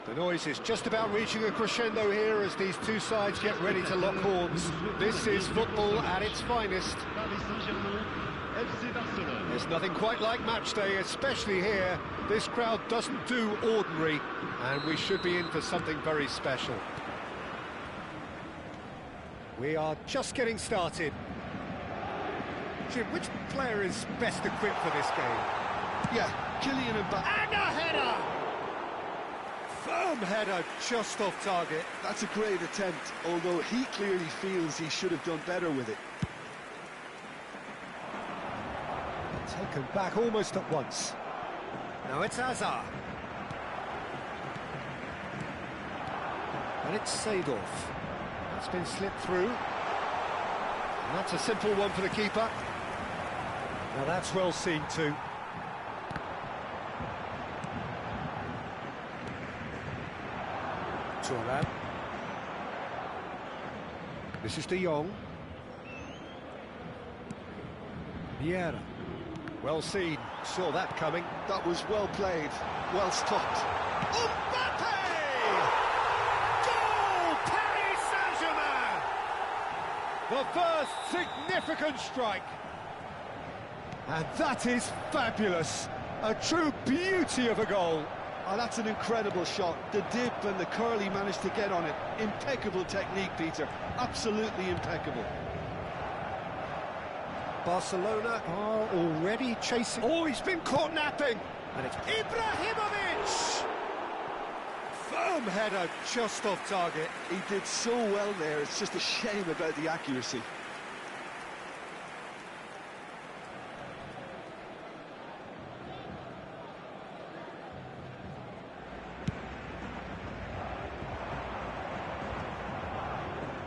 The noise is just about reaching a crescendo here as these two sides get ready to lock horns. This is football at its finest. There's nothing quite like match day, especially here. This crowd doesn't do ordinary, and we should be in for something very special. We are just getting started. Jim, which player is best equipped for this game? Yeah, Kylian Mbappe. And a header! Firm header, just off target. That's a great attempt, although he clearly feels he should have done better with it. Taken back almost at once. Now it's Hazard. And it's Seedorf. That's been slipped through. And that's a simple one for the keeper. Now that's well seen too. Thuram. This is De Jong. Vieira. Well seen. Saw that coming. That was well played, well stopped. Mbappe! Goal! Paris Saint-Germain! The first significant strike. And that is fabulous. A true beauty of a goal. Oh, that's an incredible shot. The dip and the curl he managed to get on it. Impeccable technique, Peter. Absolutely impeccable. Barcelona are already chasing. Oh, he's been caught napping. And it's Ibrahimovic! Firm header, just off target. He did so well there. It's just a shame about the accuracy.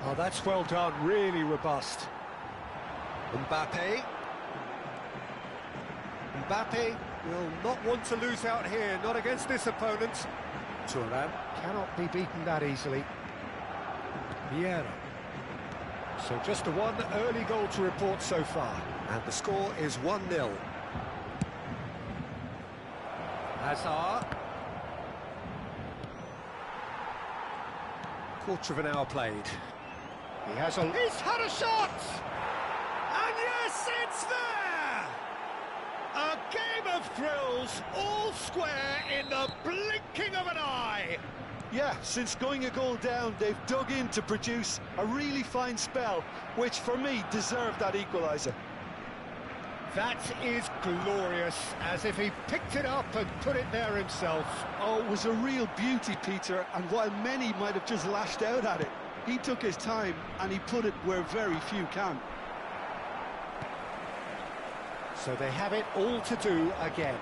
Oh, that's well done, really robust. Mbappe. Mbappe will not want to lose out here, not against this opponent. Thuram cannot be beaten that easily. Vieira. So just a one early goal to report so far. And the score is 1-0. Hazard. Quarter of an hour played. He's had a shot! And yes, it's there! A game of thrills, all square in the blinking of an eye! Yeah, since going a goal down, they've dug in to produce a really fine spell, which for me deserved that equaliser. That is glorious, as if he picked it up and put it there himself. Oh, it was a real beauty, Peter, and while many might have just lashed out at it, he took his time and he put it where very few can. So they have it all to do again.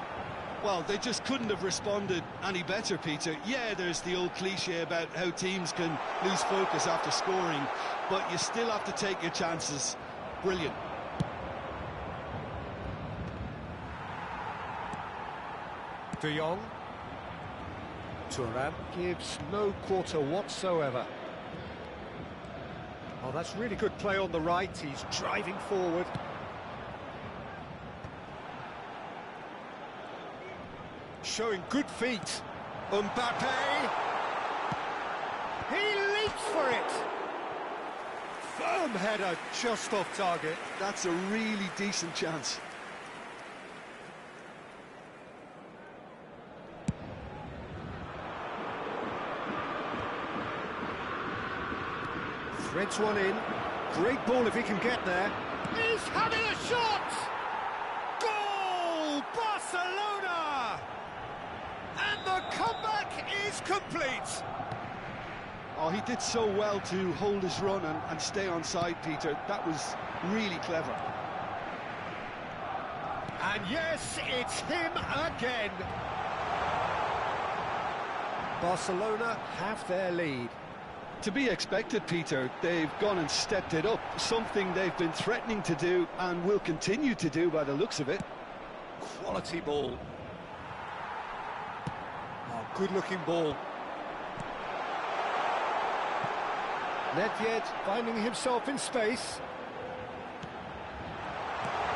Well, they just couldn't have responded any better, Peter. Yeah, there's the old cliche about how teams can lose focus after scoring, but you still have to take your chances. Brilliant. De Jong. Thuram gives no quarter whatsoever. Oh, that's really good play on the right. He's driving forward. Showing good feet. Mbappe. He leaps for it. Firm header, just off target. That's a really decent chance. Threads one in. Great ball if he can get there. He's having a shot! Goal! Barcelona! And the comeback is complete. Oh, he did so well to hold his run and stay on side, Peter. That was really clever. And yes, it's him again. Barcelona have their lead. To be expected, Peter. They've gone and stepped it up, something they've been threatening to do and will continue to do by the looks of it. Quality ball. Oh, good-looking ball. Nedved finding himself in space.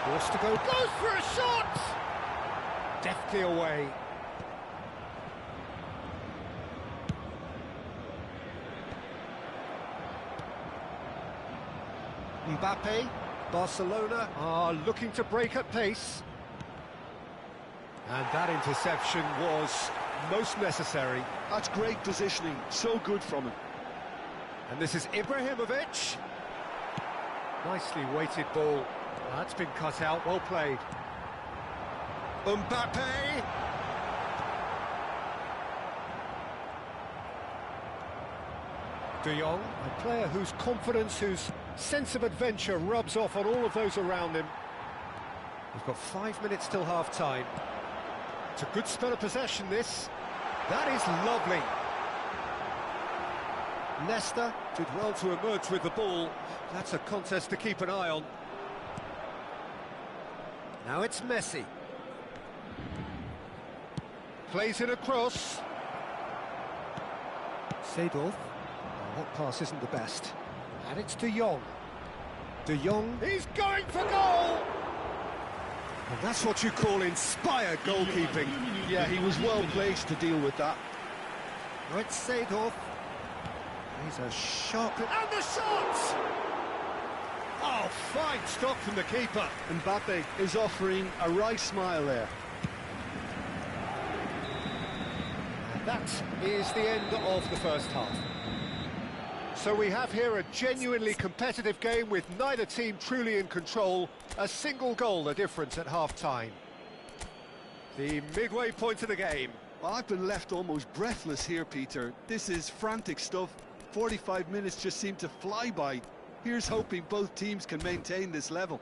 Forced to go, goes for a shot! Deftly away. Mbappe, Barcelona are looking to break at pace. And that interception was most necessary. That's great positioning, so good from him. And this is Ibrahimovic. Nicely weighted ball. That's been cut out, well played. Mbappe! De Jong, a player whose confidence, whose sense of adventure rubs off on all of those around him. We've got 5 minutes till half-time. It's a good spell of possession, this. That is lovely. Nesta did well to emerge with the ball. That's a contest to keep an eye on. Now it's Messi. Plays it across. Seedorf. Oh, that pass isn't the best. And it's De Jong. De Jong. He's going for goal! And that's what you call inspired goalkeeping. Yeah, he was well placed to deal with that. Now it's Seedorf. He's a sharp... And the shot! Oh, fine stop from the keeper. Mbappe is offering a right smile there. And that is the end of the first half. So we have here a genuinely competitive game with neither team truly in control. A single goal the difference at half-time. The midway point of the game. Well, I've been left almost breathless here, Peter. This is frantic stuff. 45 minutes just seem to fly by. Here's hoping both teams can maintain this level.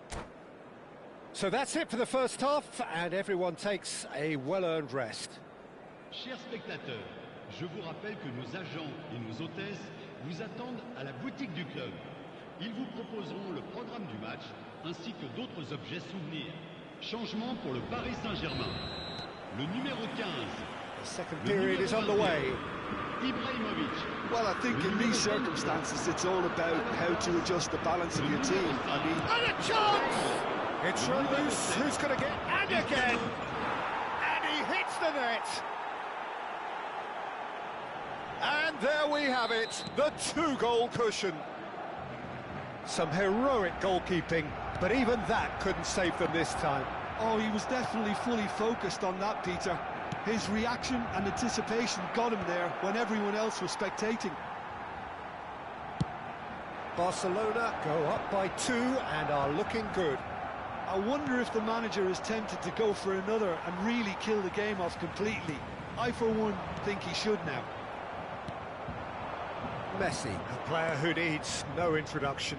So that's it for the first half, and everyone takes a well-earned rest. Chers spectateurs, je vous rappelle que nos agents et nos hôtesses vous attendent à la boutique du club. Ils vous proposeront le programme du match, ainsi que d'autres objets souvenirs. Changement pour le Paris Saint-Germain. Le numéro 15. The second period is underway. Ibrahimovic. Well, I think in these circumstances it's all about how to adjust the balance of your team. I mean... And a chance! It's run loose, who's going to get... And again! And he hits the net! And there we have it, the two-goal cushion. Some heroic goalkeeping, but even that couldn't save them this time. Oh, he was definitely fully focused on that, Peter. His reaction and anticipation got him there when everyone else was spectating. Barcelona go up by 2 and are looking good. I wonder if the manager is tempted to go for another and really kill the game off completely. I, for one, think he should now. Messi, a player who needs no introduction.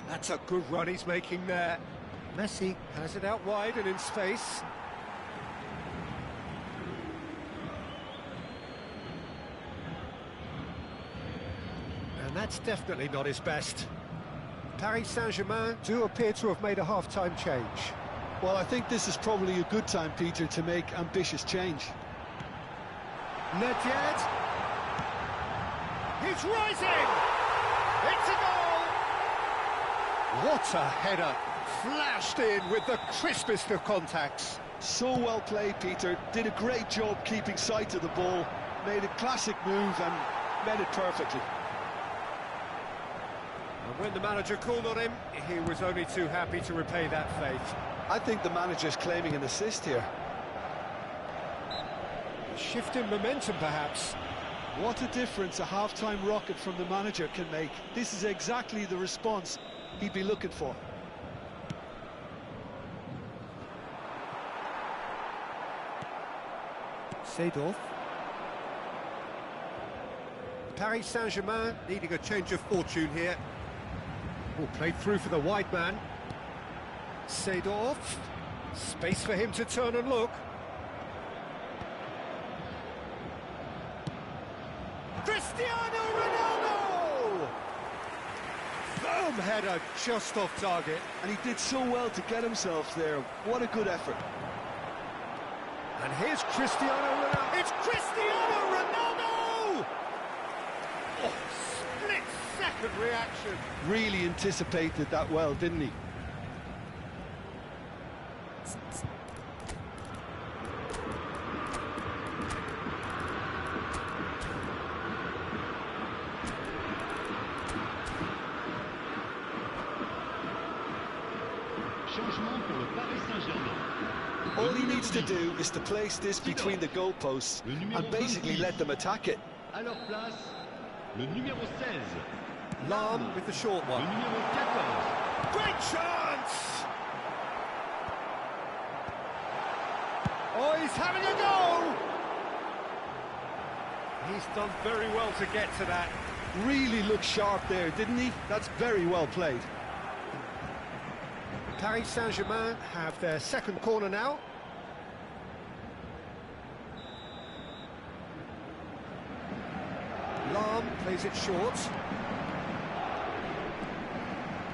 That's a good run he's making there. Messi has it out wide and in space. And that's definitely not his best. Paris Saint-Germain do appear to have made a half-time change. Well, I think this is probably a good time, Peter, to make ambitious change. Nedved. He's rising! It's a goal! What a header! Flashed in with the crispest of contacts. So well played, Peter. Did a great job keeping sight of the ball. Made a classic move and met it perfectly. And when the manager called on him, he was only too happy to repay that faith. I think the manager's claiming an assist here. A shift in momentum, perhaps. What a difference a half-time rocket from the manager can make. This is exactly the response he'd be looking for. Seedorf. Paris Saint-Germain needing a change of fortune here. Oh, played through for the wide man. Seedorf. Space for him to turn and look. Cristiano Ronaldo! Firm header just off target. And he did so well to get himself there. What a good effort. And here's Cristiano Ronaldo. It's Cristiano Ronaldo! Oh, split-second reaction. Really anticipated that well, didn't he? Changement pour le Paris Saint-Germain. All he needs to do is to place this between the goalposts and basically let them attack it. À leur place, le numéro 16. Lahm with the short Le one. numéro 14. Great chance! Oh, he's having a go! He's done very well to get to that. Really looked sharp there, didn't he? That's very well played. Paris Saint-Germain have their second corner now. Lahm plays it short.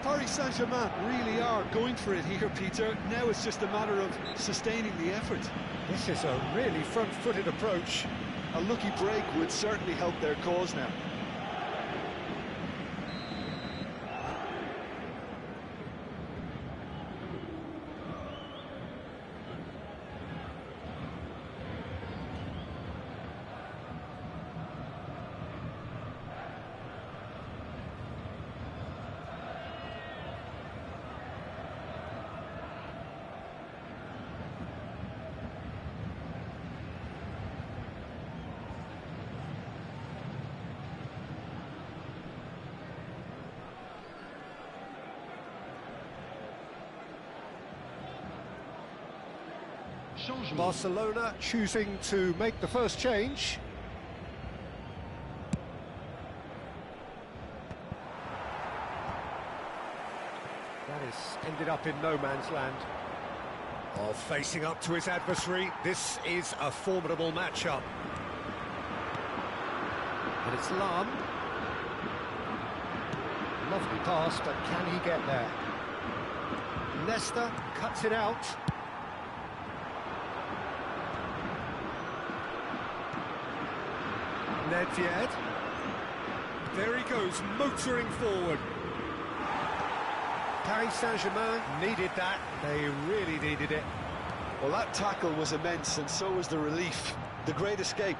Paris Saint-Germain really are going for it here, Peter. Now it's just a matter of sustaining the effort. This is a really front-footed approach. A lucky break would certainly help their cause now. Changement. Barcelona choosing to make the first change. That has ended up in no man's land. Oh, facing up to his adversary, this is a formidable matchup. And it's Lahm. Lovely pass, but can he get there? Leicester cuts it out. Nedved. There he goes, motoring forward. Paris Saint-Germain needed that. They really needed it. Well, that tackle was immense, and so was the relief. The great escape.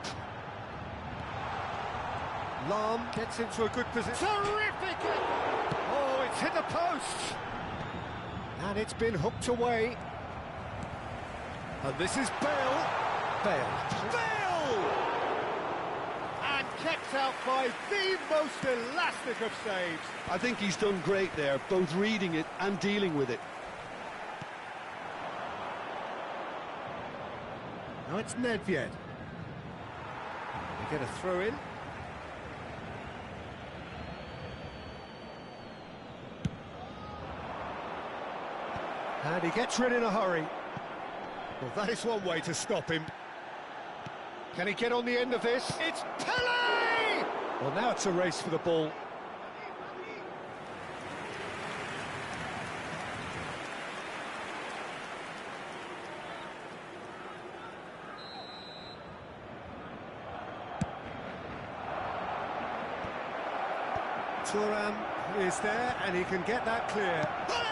Lahm gets into a good position. Terrific! Oh, it's hit the post. And it's been hooked away. And this is Bale. Bale! And kept out by the most elastic of saves. I think he's done great there, both reading it and dealing with it. Now it's Nedved. They get a throw in. And he gets rid in a hurry. Well, that is one way to stop him. Can he get on the end of this? It's Pele! Well, now it's a race for the ball. Thuram is there, and he can get that clear. Bullet!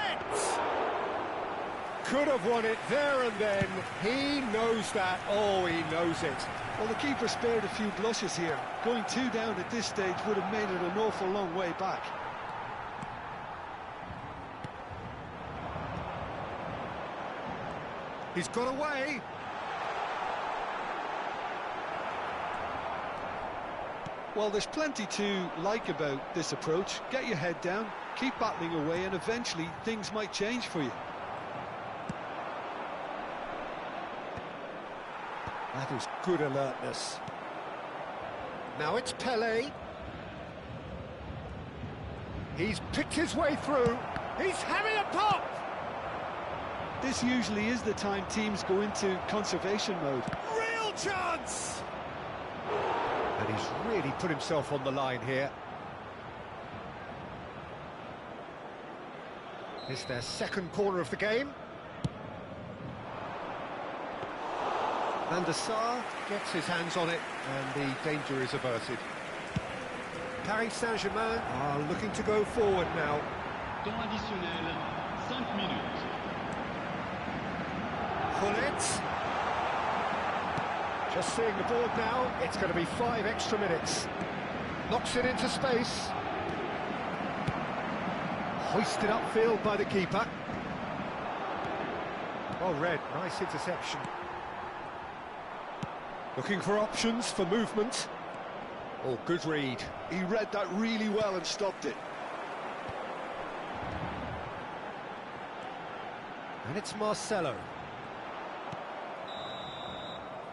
Could have won it there and then. He knows that. Oh, he knows it. Well, the keeper spared a few blushes here. Going 2 down at this stage would have made it an awful long way back. He's got away. Well, there's plenty to like about this approach. Get your head down, keep battling away, and eventually things might change for you. That is good alertness. Now it's Pele. He's picked his way through. He's having a pop! This usually is the time teams go into conservation mode. Real chance! And he's really put himself on the line here. It's their second corner of the game. Van der Sar gets his hands on it, and the danger is averted. Paris Saint-Germain are looking to go forward now. Temps additionnel, 5 minutes. Gullit. Just seeing the board now, it's going to be 5 extra minutes. Knocks it into space. Hoisted upfield by the keeper. Well read, nice interception. Looking for options for movement. Oh, good read. He read that really well and stopped it. And it's Marcelo.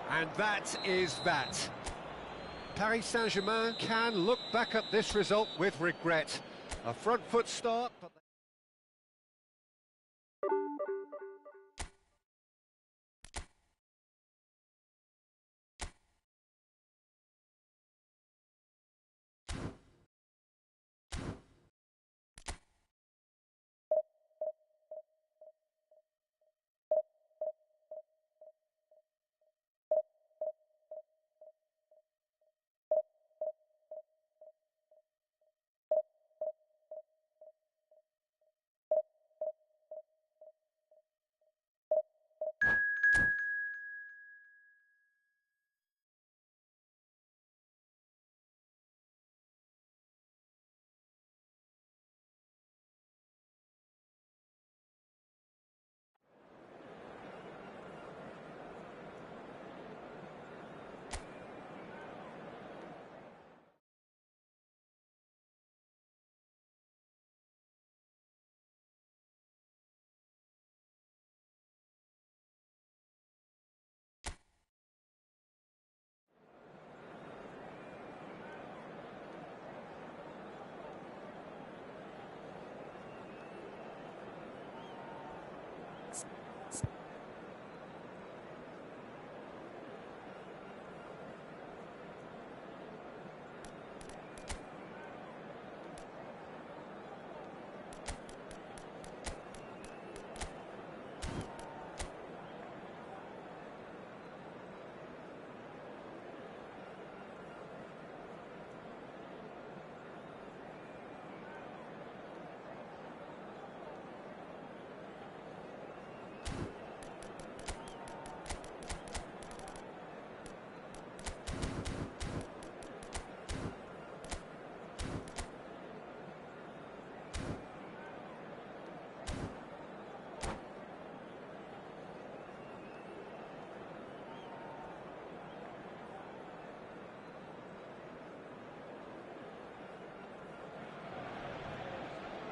And that is that. Paris Saint-Germain can look back at this result with regret. A front foot start, but...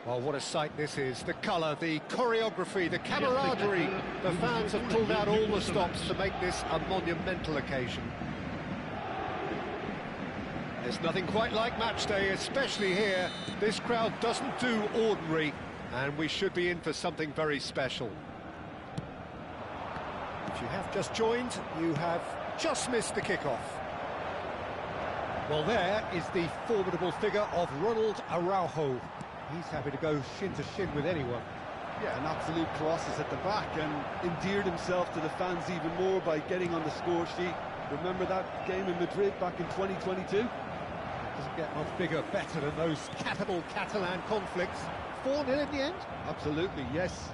Oh, what a sight this is. The colour, the choreography, the camaraderie. The fans have pulled out all the stops to make this a monumental occasion. There's nothing quite like match day, especially here. This crowd doesn't do ordinary, and we should be in for something very special. If you have just joined, you have just missed the kickoff. Well, there is the formidable figure of Ronald Araujo. He's happy to go shin to shin with anyone. Yeah, an absolute colossus at the back, and endeared himself to the fans even more by getting on the score sheet. Remember that game in Madrid back in 2022? It doesn't get much bigger, better than those capital Catalan conflicts. 4-0 in the end? Absolutely, yes.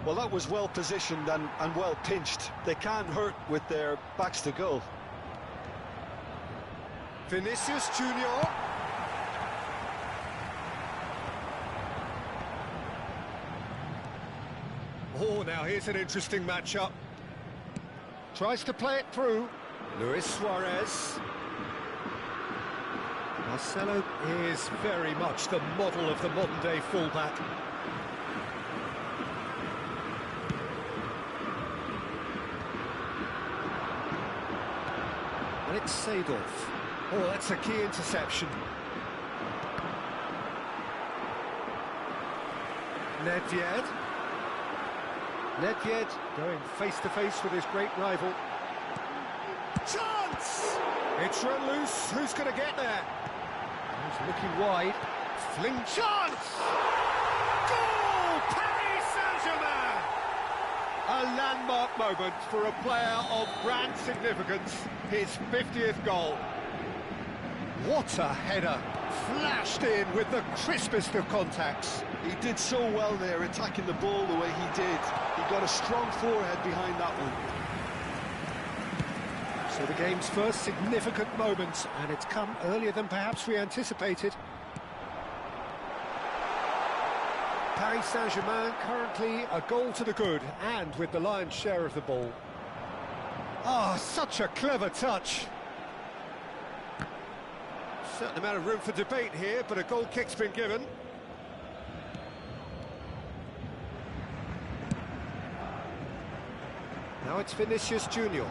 Well, that was well positioned and well pinched. They can't hurt with their backs to goal. Vinicius Junior. Oh, now here's an interesting matchup. Tries to play it through. Luis Suarez. Marcelo is very much the model of the modern-day fullback. And it's Seedorf. Oh, that's a key interception. Nedved. Nedved going face-to-face with his great rival. Chance! It's run loose. Who's going to get there? He's looking wide. Fling chance! Goal! Paris Saint-Germain! A landmark moment for a player of grand significance. His 50th goal. What a header! Flashed in with the crispest of contacts. He did so well there, attacking the ball the way he did. He got a strong forehead behind that one. So the game's first significant moment, and it's come earlier than perhaps we anticipated. Paris Saint-Germain currently a goal to the good, and with the lion's share of the ball. Ah, such a clever touch. Certain amount of room for debate here, but a goal kick's been given. Now it's Vinicius Junior.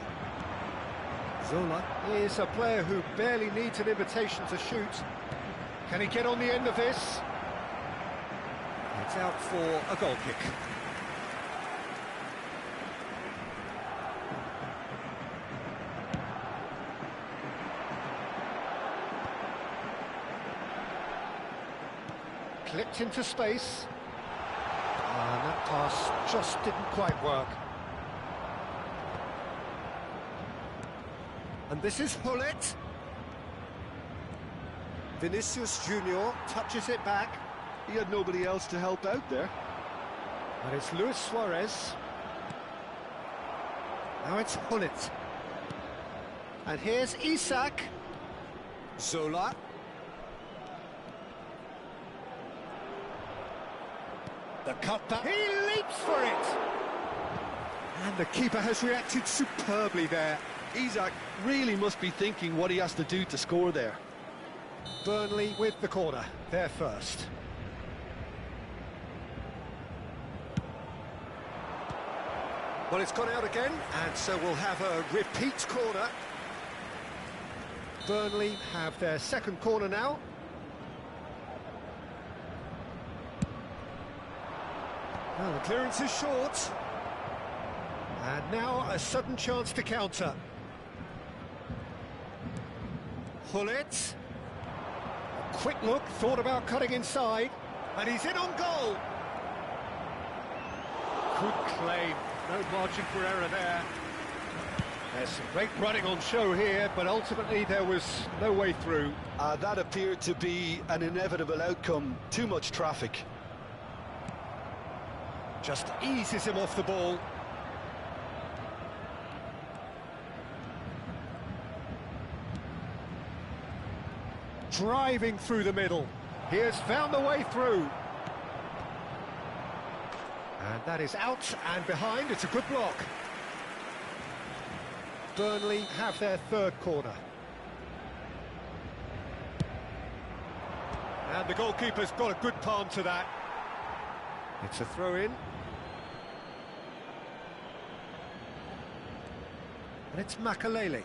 Zola is a player who barely needs an invitation to shoot. Can he get on the end of this? It's out for a goal kick. Clipped into space. And that pass just didn't quite work. And this is Hullet. Vinicius Junior touches it back. He had nobody else to help out there. And it's Luis Suarez. Now it's Hullet. And here's Isak. Zola. The cutback. He leaps for it. And the keeper has reacted superbly there. Isak really must be thinking what he has to do to score there. Burnley with the corner, they're first. Well, it's gone out again, and so we'll have a repeat corner. Burnley have their second corner now. Well, the clearance is short. And now a sudden chance to counter. Hullet. A quick look, thought about cutting inside, and he's in on goal. Good claim, no margin for error there. There's some great running on show here, but ultimately there was no way through. That appeared to be an inevitable outcome, too much traffic. Just eases him off the ball. Driving through the middle. He has found the way through. And that is out and behind. It's a good block. Burnley have their third corner. And the goalkeeper's got a good palm to that. It's a throw-in. And it's Makalele.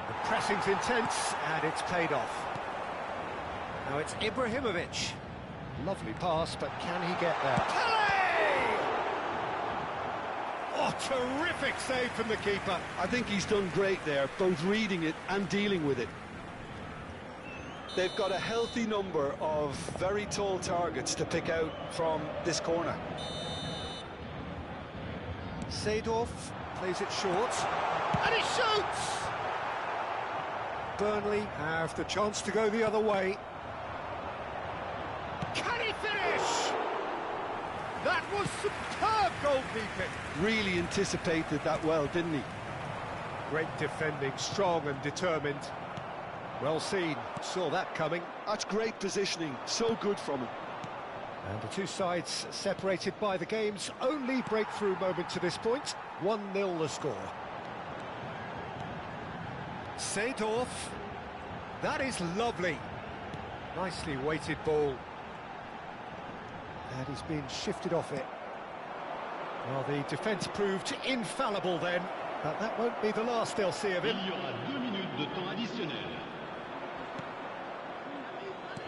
The pressing's intense, and it's paid off. Now it's Ibrahimovic. Lovely pass, but can he get there? Pele! Oh, terrific save from the keeper. I think he's done great there, both reading it and dealing with it. They've got a healthy number of very tall targets to pick out from this corner. Seedorf plays it short, and he shoots! Burnley have the chance to go the other way. Can he finish? That was superb goalkeeping. Really anticipated that well, didn't he? Great defending, strong and determined. Well seen, saw that coming. That's great positioning, so good from him. And the two sides separated by the game's only breakthrough moment to this point. 1-0 the score. Seedorf. That is lovely. Nicely weighted ball. And he's been shifted off it. Well, the defence proved infallible then, but that won't be the last they'll see of him. Il y aura 2 minutes de temps additionnel.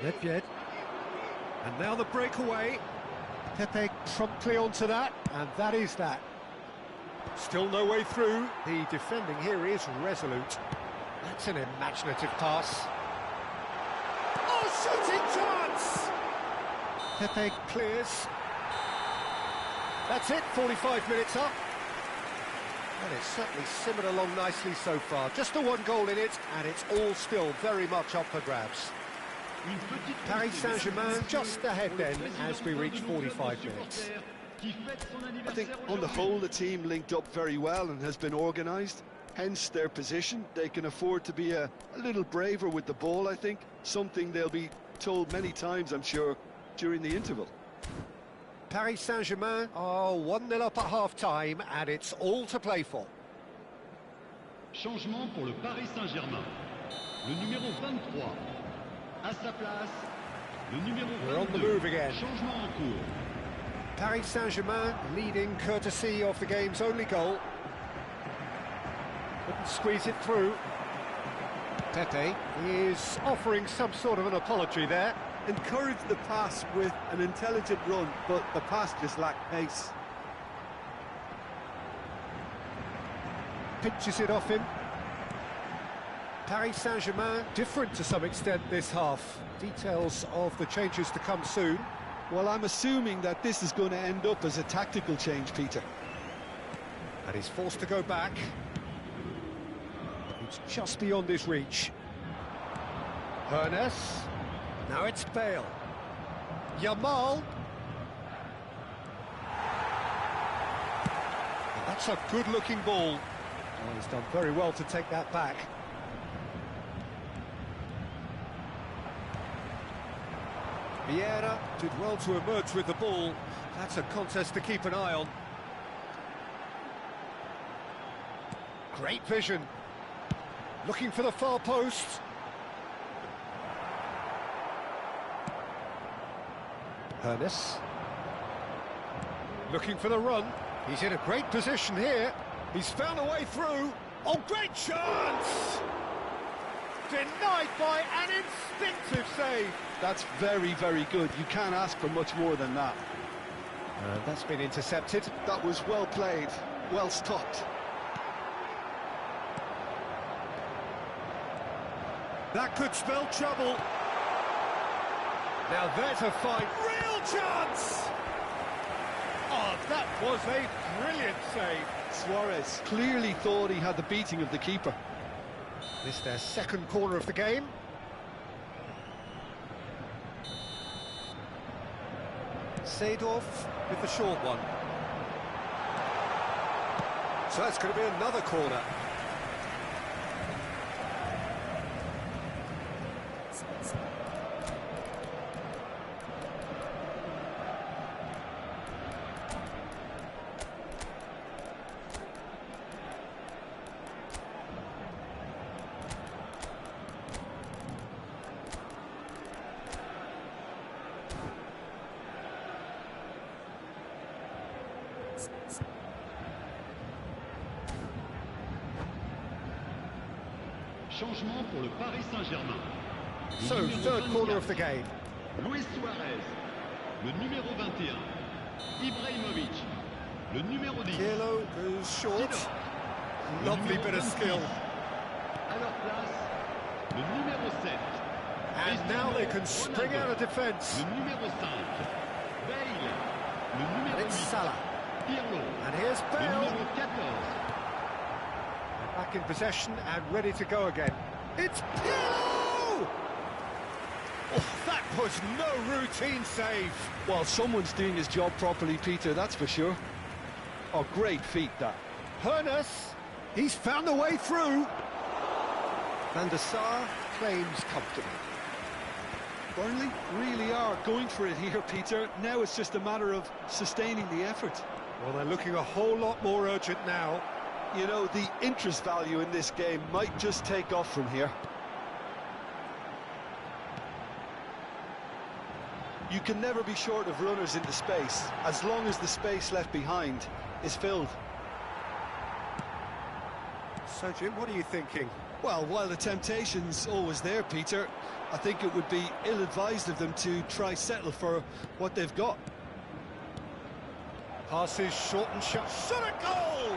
Nedved. And now the breakaway. Pepe promptly onto that, and that is that. Still no way through. The defending here is resolute. That's an imaginative pass. Oh, shooting chance! Pepe clears. That's it, 45 minutes up. And it's certainly simmered along nicely so far. Just the one goal in it, and it's all still very much up for grabs. Paris Saint-Germain just ahead then as we reach 45 minutes. I think on the whole the team linked up very well and has been organised. Hence their position. They can afford to be a little braver with the ball, I think. something they'll be told many times, I'm sure, during the interval. Paris Saint-Germain are 1-0 up at half-time, and it's all to play for. Changement pour le Paris Saint-Germain. Le numéro 23. À sa place, le numéro 22. We're on the move again. Changement en cours. Paris Saint-Germain leading courtesy of the game's only goal. Couldn't squeeze it through. Pepe is offering some sort of an apology there. Encouraged the pass with an intelligent run, but the pass just lacked pace. Pinches it off him. Paris Saint-Germain different to some extent this half. Details of the changes to come soon. Well, I'm assuming that this is going to end up as a tactical change, Peter. And he's forced to go back. It's just beyond his reach. Hoeneß. Now it's Bale. Yamal. And that's a good-looking ball. Oh, he's done very well to take that back. Vieira did well to emerge with the ball. That's a contest to keep an eye on. Great vision. Looking for the far post. Hoeneß. Looking for the run. He's in a great position here. He's found a way through. Oh, great chance! Denied by an instinctive save. That's very, very good. You can't ask for much more than that. That's been intercepted. That was well played, well stopped. That could spell trouble. Now there's a fight. Real chance! Oh, that was a brilliant save. Suarez clearly thought he had the beating of the keeper. This their second corner of the game. Seedorf with the short one. So that's going to be another corner. Changement pour le Paris Saint-Germain. So, third corner of the game. Luis Suarez, le numéro 21. Ibrahimovic, le numéro 10. Pirlo goes short. Lovely bit of skill. À leur place, le numéro 7. And now they can spring out of defence. Le numéro 5. Bale, le numéro And it's 8. Salah. Pirlo, And here's le Bale. numéro 14. Back in possession and ready to go again. It's Pirlo! Oh, that was no routine save. Well, someone's doing his job properly, Peter, that's for sure. Oh, great feat, that. Hoeneß, he's found a way through. Van der Sar claims comfortably. Burnley really are going for it here, Peter. Now it's just a matter of sustaining the effort. Well, they're looking a whole lot more urgent now. You know, the interest value in this game might just take off from here. You can never be short of runners into space, as long as the space left behind is filled. So, Jim, what are you thinking? Well, while the temptation's always there, Peter, I think it would be ill-advised of them to try settle for what they've got. Passes short and shut. Shot a goal!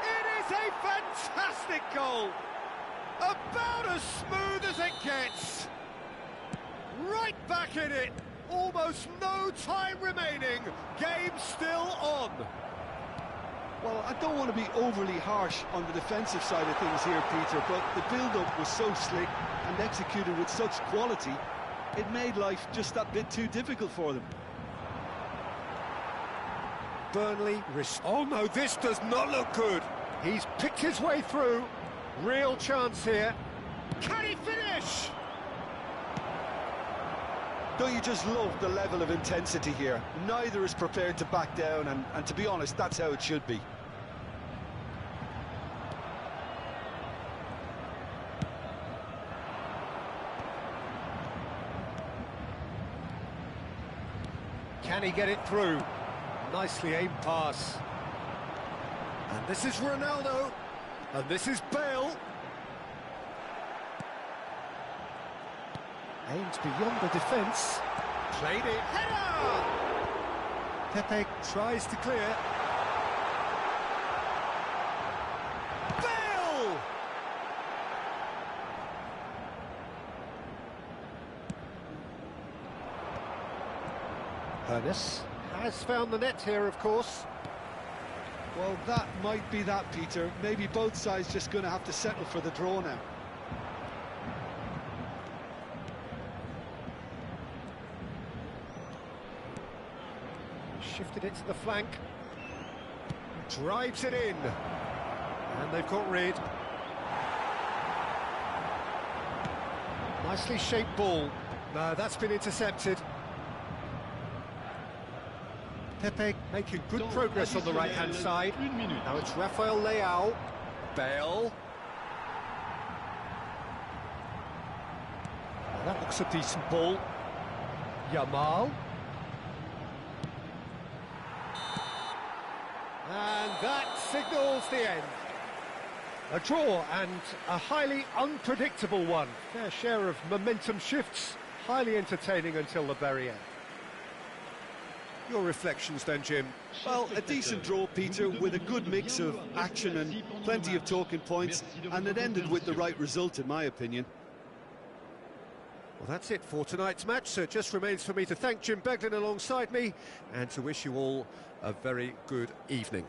It is a fantastic goal! About as smooth as it gets! Right back in it! Almost no time remaining! Game still on! Well, I don't want to be overly harsh on the defensive side of things here, Peter, but the build-up was so slick and executed with such quality, it made life just that bit too difficult for them. Burnley, oh no, this does not look good. He's picked his way through. Real chance here. Can he finish? Don't you just love the level of intensity here? Neither is prepared to back down, and to be honest, that's how it should be. Can he get it through? Nicely aimed pass. And this is Ronaldo. And this is Bale. Aimed beyond the defence. Played it. Header! Pepe tries to clear. Bale! Ernest has found the net here, of course. Well, that might be that, Peter. Maybe both sides just going to have to settle for the draw now. Shifted it to the flank. Drives it in. And they've got rid. Nicely shaped ball. No, that's been intercepted. Pepe making good progress on the right-hand side. Now it's Rafael Leao. Bale. Well, that looks a decent ball. Yamal. And that signals the end. A draw, and a highly unpredictable one. Fair share of momentum shifts. Highly entertaining until the very end. Your reflections then, Jim? Well, a decent draw, Peter, with a good mix of action and plenty of talking points, and it ended with the right result, in my opinion. Well, that's it for tonight's match, so it just remains for me to thank Jim Beglin alongside me and to wish you all a very good evening.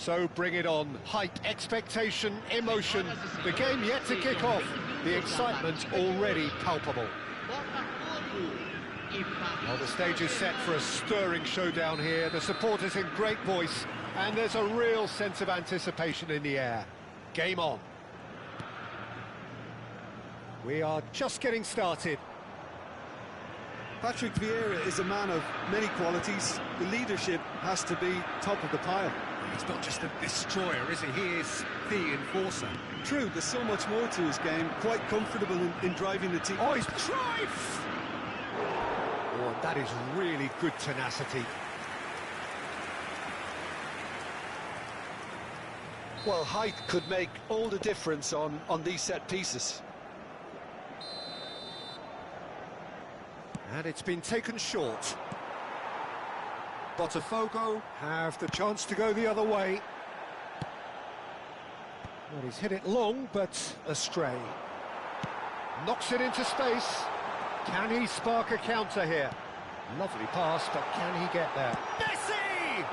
So bring it on. Hype, expectation, emotion. The game yet to kick off. The excitement already palpable. Well, the stage is set for a stirring showdown here. The supporters in great voice, and there's a real sense of anticipation in the air. Game on. We are just getting started. Patrick Vieira is a man of many qualities. The leadership has to be top of the pile. He's not just a destroyer, is he? He is the enforcer. True, there's so much more to his game. Quite comfortable in driving the team. Oh, he's drive! Oh, that is really good tenacity. Well, height could make all the difference on these set pieces. And it's been taken short. Botafogo have the chance to go the other way. Well, he's hit it long, but astray. Knocks it into space. Can he spark a counter here? Lovely pass, but can he get there? Messi!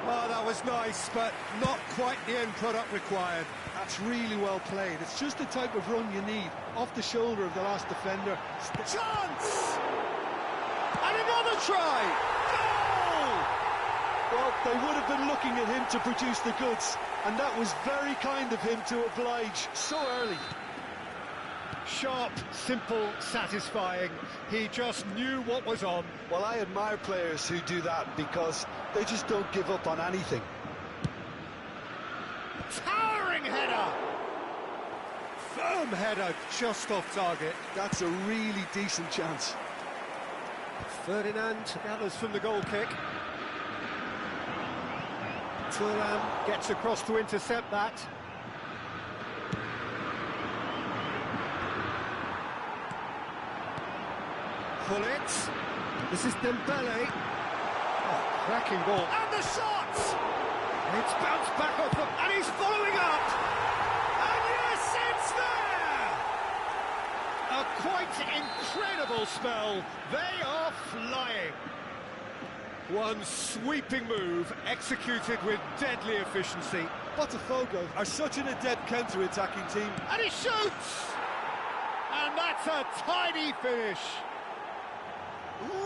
Oh, that was nice, but not quite the end product required. That's really well played. It's just the type of run you need. Off the shoulder of the last defender. Chance! And another try! Goal! Well, they would have been looking at him to produce the goods, and that was very kind of him to oblige so early. Sharp, simple, satisfying. He just knew what was on. Well, I admire players who do that because they just don't give up on anything. Towering header! Firm header, just off target. That's a really decent chance. Ferdinand gathers from the goal kick. Thuram gets across to intercept that. Gullit. This is Dembele. Oh, cracking ball. And the shot! It's bounced back off them, and he's following up! And yes, it's there! A quite incredible spell. They are flying. One sweeping move, executed with deadly efficiency. Botafogo are such an adept counter-attacking team. And he shoots! And that's a tidy finish.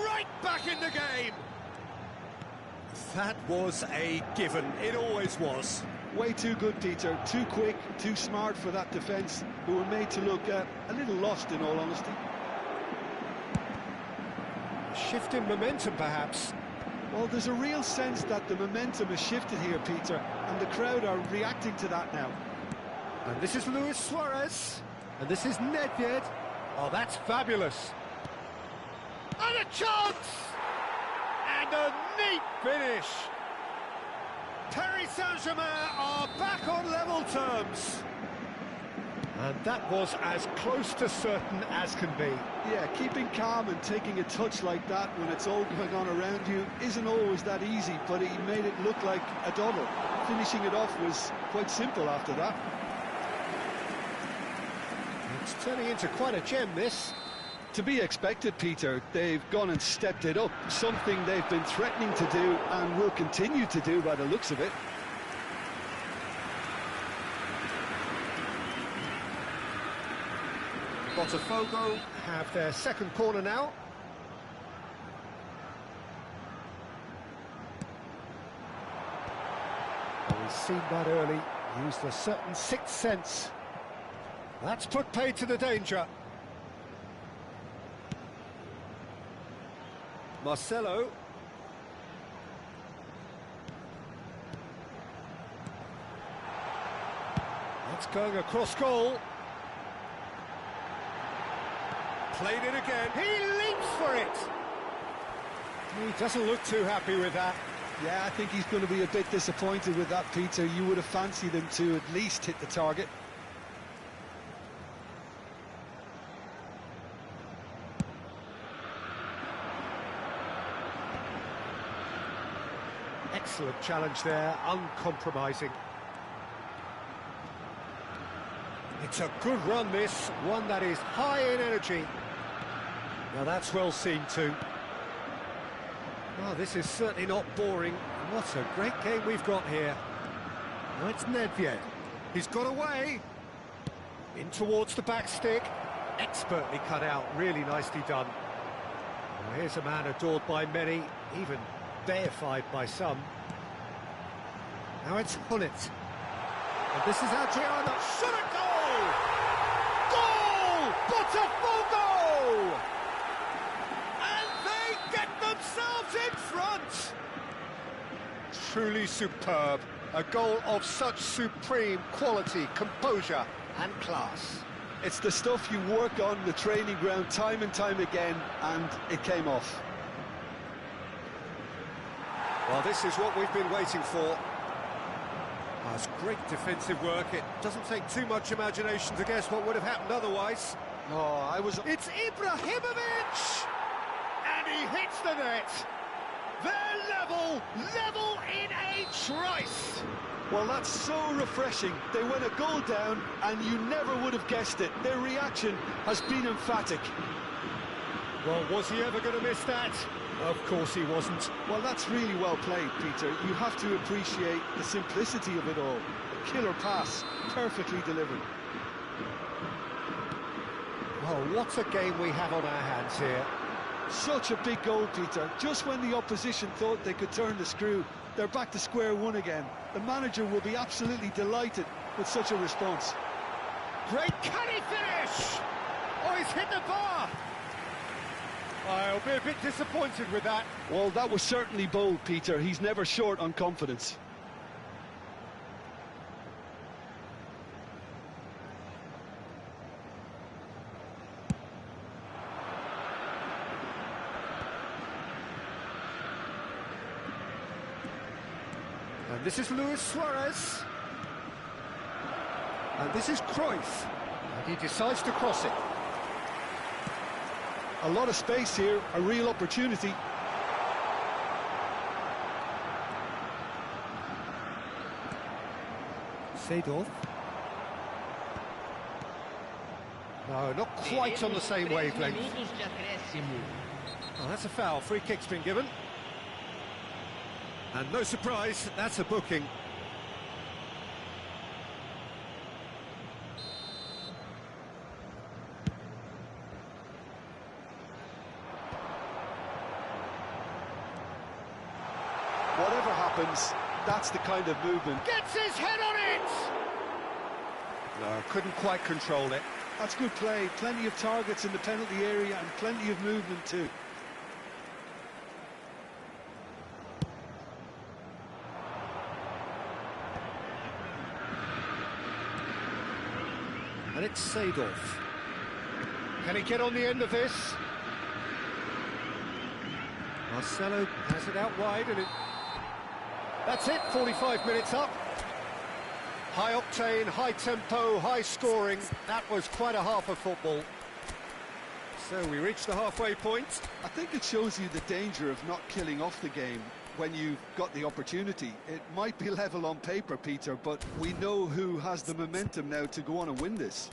Right back in the game. That was a given. It always was. Way too good, Peter. Too quick, too smart for that defence, who were made to look a little lost, in all honesty. A shift in momentum, perhaps. Well, there's a real sense that the momentum has shifted here, Peter, and the crowd are reacting to that now. And this is Luis Suarez. And this is Nedved. Oh, that's fabulous. And a chance! And a neat finish. Paris Saint-Germain are back on level terms. And that was as close to certain as can be. Yeah, keeping calm and taking a touch like that when it's all going on around you isn't always that easy, but he made it look like a doddle. Finishing it off was quite simple after that. It's turning into quite a gem, this. To be expected, Peter. They've gone and stepped it up, something they've been threatening to do and will continue to do by the looks of it. Botafogo have their second corner now. Well, we've seen that early, used a certain sixth sense. That's put paid to the danger. Marcelo. That's going across goal. Played it again. He leaps for it. He doesn't look too happy with that. Yeah, I think he's going to be a bit disappointed with that, Peter. You would have fancied him to at least hit the target. Excellent challenge there, uncompromising. It's a good run, this, one that is high in energy. Now that's well seen too. Well, this is certainly not boring, What a great game we've got here. Now it's Nedved. He's got away. In towards the back stick. Expertly cut out, really nicely done. Well, here's a man adored by many, even deified by some. Now it's Hullet. And this is Adriano. Shot a goal! Goal! Botafogo! And they get themselves in front! Truly superb. A goal of such supreme quality, composure and class. It's the stuff you work on the training ground time and time again, and it came off. Well, this is what we've been waiting for. That's great defensive work. It doesn't take too much imagination to guess what would have happened otherwise. It's Ibrahimovic! And he hits the net. They're level in a trice. Well, that's so refreshing. They went a goal down, and you never would have guessed it. Their reaction has been emphatic. Well, was he ever going to miss that? Of course he wasn't. Well, that's really well played, Peter. You have to appreciate the simplicity of it all. A killer pass, perfectly delivered. Oh, what a game we have on our hands here. Such a big goal, Peter. Just when the opposition thought they could turn the screw, they're back to square one again. The manager will be absolutely delighted with such a response. Great, can he finish? Oh, he's hit the bar. I'll be a bit disappointed with that. Well, that was certainly bold, Peter. He's never short on confidence. And this is Luis Suarez. And this is Cruyff. And he decides to cross it. A lot of space here, a real opportunity. Seedorf. No, not quite on the same wavelength. Oh, that's a foul. Free kick's been given. And no surprise, that's a booking. Whatever happens, that's the kind of movement. Gets his head on it! No, couldn't quite control it. That's good play. Plenty of targets in the penalty area and plenty of movement too. And it's Seedorf. Can he get on the end of this? Marcelo has it out wide and it... That's it, 45 minutes up. High octane, high tempo, high scoring. That was quite a half of football. So we reach the halfway point. I think it shows you the danger of not killing off the game when you've got the opportunity. It might be level on paper, Peter, but we know who has the momentum now to go on and win this.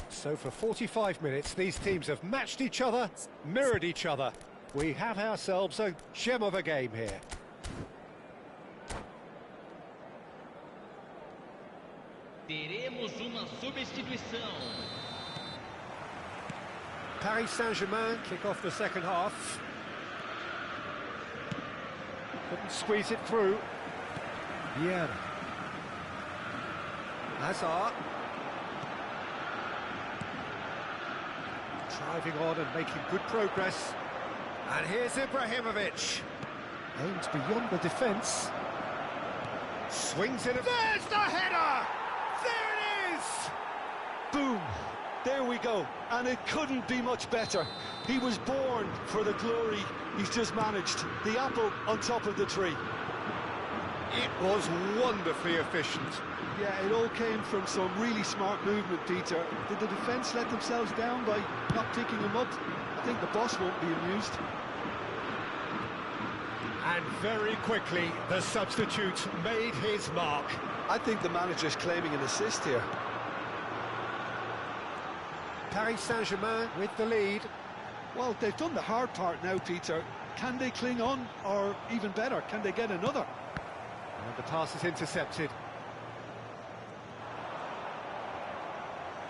So for 45 minutes, these teams have matched each other, mirrored each other. We have ourselves a gem of a game here. Teremos uma substituição. Paris Saint-Germain kick off the second half. Couldn't squeeze it through. Vieira. Hazard. Driving on and making good progress. And here's Ibrahimovic. Aims beyond the defence. Swings in. There's the header! There it is! Boom! There we go. And it couldn't be much better. He was born for the glory he's just managed. The apple on top of the tree. It was wonderfully efficient. Yeah, it all came from some really smart movement, Peter. Did the defence let themselves down by not picking him up? I think the boss won't be amused. And very quickly, the substitute made his mark. I think the manager's claiming an assist here. Paris Saint-Germain with the lead. Well, they've done the hard part now, Peter. Can they cling on, or even better, can they get another? And the pass is intercepted.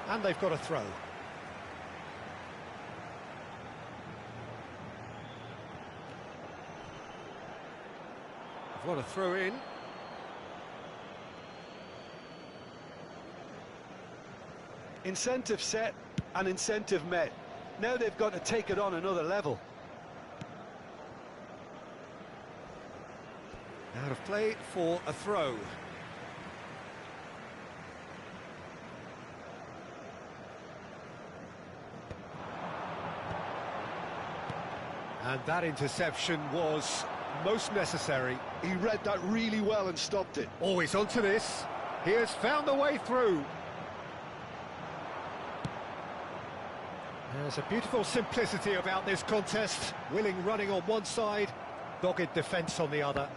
And they've got a throw. They've got a throw in. Incentive set and incentive met. Now they've got to take it on another level. Out of play for a throw. And that interception was most necessary. He read that really well and stopped it. Always onto this. He has found a way through. There's a beautiful simplicity about this contest. Willing running on one side, dogged defence on the other.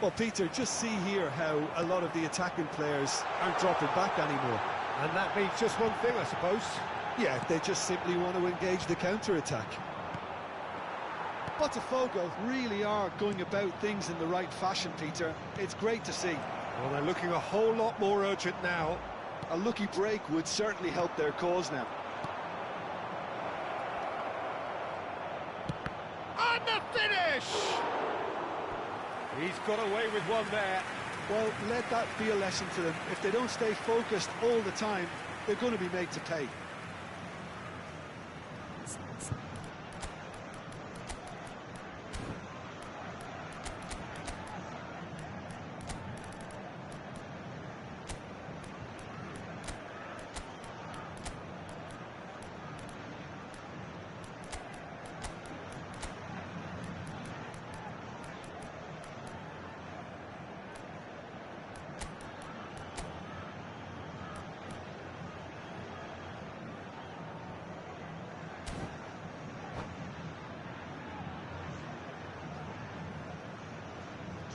Well, Peter, just see here how a lot of the attacking players aren't dropping back anymore. And that means just one thing, I suppose. Yeah, they just simply want to engage the counter-attack. Botafogo really are going about things in the right fashion, Peter. It's great to see. Well, they're looking a whole lot more urgent now. A lucky break would certainly help their cause now. And the finish! He's got away with one there. Well, let that be a lesson to them. If they don't stay focused all the time, they're going to be made to pay.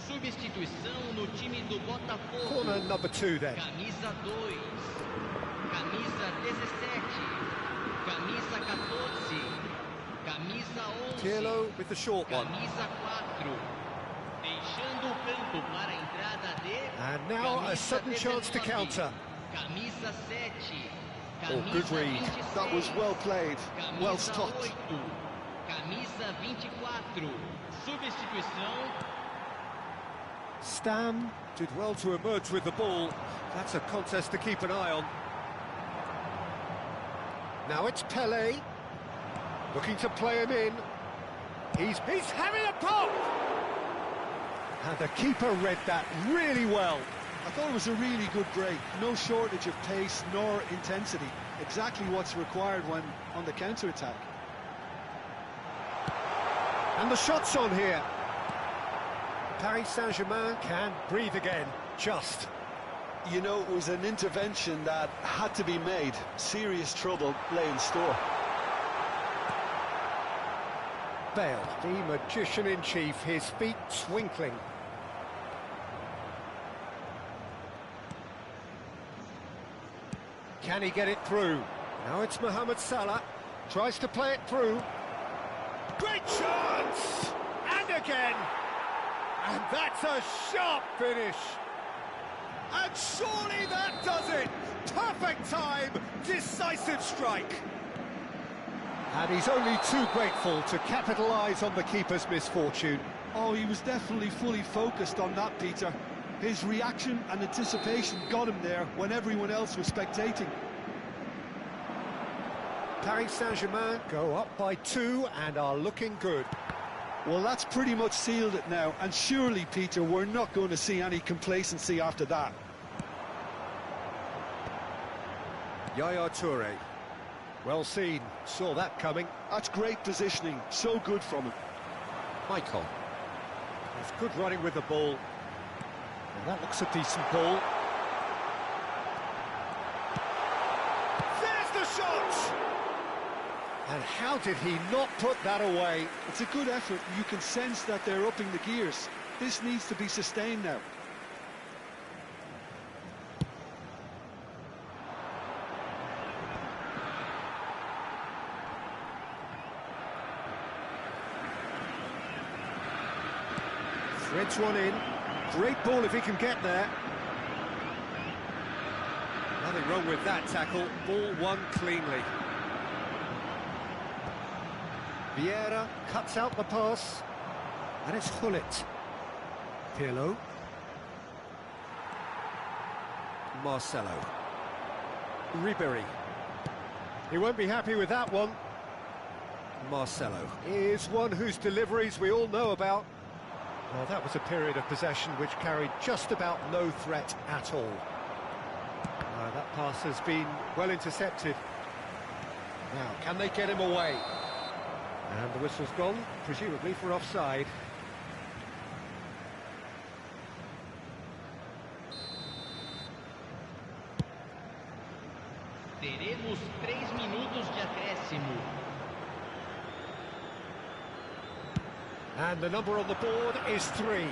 Substituição no time do Botafogo. Corner number 2 then. Camisa 2, camisa 17, camisa 14, camisa 11, Tirlo with the short one. camisa 4. Deixando o campo para a entrada de And now a sudden chance to counter. Camisa 7, Oh, good camisa read. 26, That was well played, well camisa stopped. 8, camisa 24. Substituição. Stam did well to emerge with the ball. That's a contest to keep an eye on. Now it's Pelé, looking to play him in. He's having a pop! And the keeper read that really well. I thought it was a really good break. No shortage of pace nor intensity. Exactly what's required when on the counter-attack. And the shot's on here. Paris Saint-Germain can breathe again, just. You know, it was an intervention that had to be made. Serious trouble lay in store. Bale, the magician-in-chief, his feet twinkling. Can he get it through? Now it's Mohamed Salah, tries to play it through. Great chance! And again! And that's a sharp finish! And surely that does it! Perfect time, decisive strike! And he's only too grateful to capitalise on the keeper's misfortune. Oh, he was definitely fully focused on that, Peter. His reaction and anticipation got him there when everyone else was spectating. Paris Saint-Germain go up by 2 and are looking good. Well, that's pretty much sealed it now, and surely, Peter, we're not going to see any complacency after that. Yaya Toure. Well seen, saw that coming. That's great positioning, so good from him. Michael. He's good running with the ball. And that looks a decent ball. There's the shot! And how did he not put that away? It's a good effort. You can sense that they're upping the gears. This needs to be sustained now. Threads one in. Great ball if he can get there. Nothing wrong with that tackle. Ball won cleanly. Vieira cuts out the pass. And it's Gullit. Pirlo. Marcelo. Ribéry. He won't be happy with that one. Marcelo is one whose deliveries we all know about. Well, that was a period of possession which carried just about no threat at all. That pass has been well intercepted. Now, can they get him away? And the whistle's gone, presumably for offside. Teremos 3 minutos de acréscimo. And the number on the board is 3.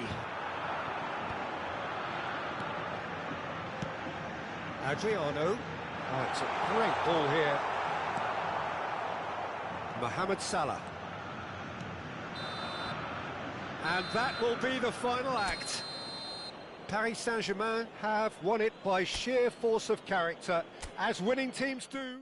Adriano. Oh, it's a great ball here. Mohamed Salah. And that will be the final act. Paris Saint-Germain have won it by sheer force of character, as winning teams do.